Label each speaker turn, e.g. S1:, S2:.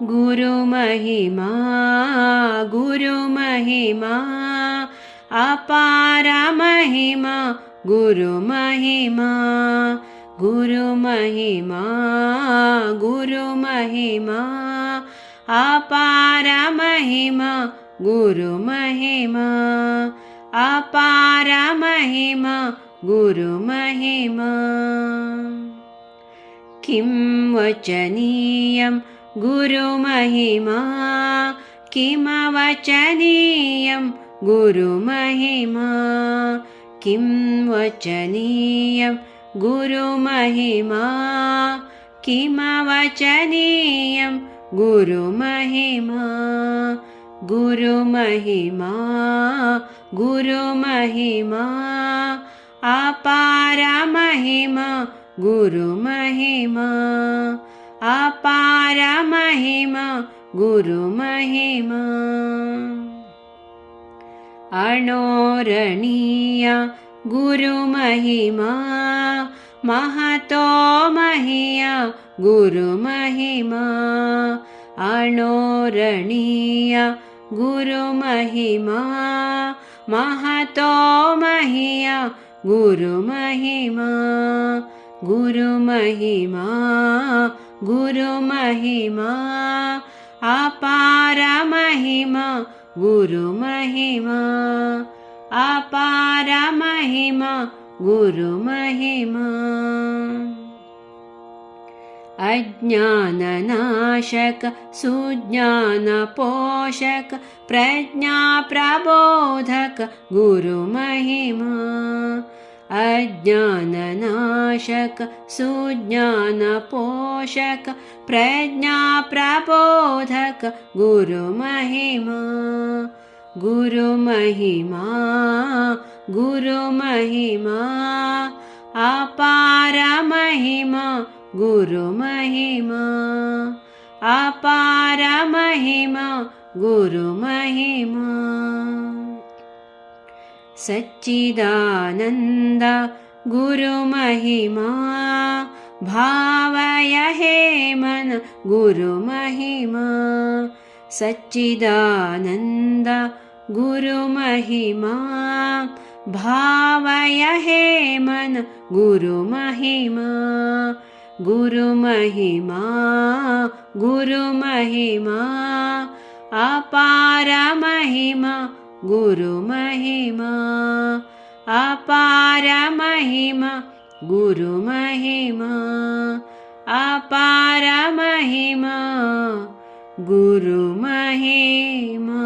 S1: गुरुमहिमा गुरुमहिमा अपार महिमा गुरुमहिमा गुरुमहिमा गुरुमहिमा अपार महिमा गुरुमहिमा अपार महिमा गुरुमहिमा किं वचनीयं गुरुमहिमा किमवचनीयं गुरुमहिमा किं वचनीयं गुरुमहिमा किमवचनीयं गुरुमहिमा गुरुमहिमा गुरुमहिमा अपार महिमा गुरुमहिमा अपार महिमा गुरुमहिमा अणोरणीय गुरुमहिमा महतो मह्य गुरुमहिमा अणोरणीय गुरुमहिमा महतो मह्य गुरुमहिमा गुरुमहिमा गुरुमहिमा अपार महिमा गुरुमहिमा अपार महिमा गुरुमहिमा अज्ञाननाशक सुज्ञानपोषक प्रज्ञाप्रबोधक गुरुमहिमा अज्ञाननाशक सुज्ञानपोषक प्रज्ञाप्रबोधक गुरुमहिमा गुरुमहिमा गुरुमहिमा अपार महिमा गुरुमहिमा अपार महिमा गुरुमहिमा सच्चिदानन्द गुरुमहिमा भावय हे मन गुरुमहिमा सच्चिदानन्द गुरुमहिमा भावय हे मन गुरुमहिमा गुरुमहिमा गुरुमहिमा अपार महिमा गुरुमहिमा अपार महिमा गुरुमहिमा अपार महिमा गुरुमहिमा।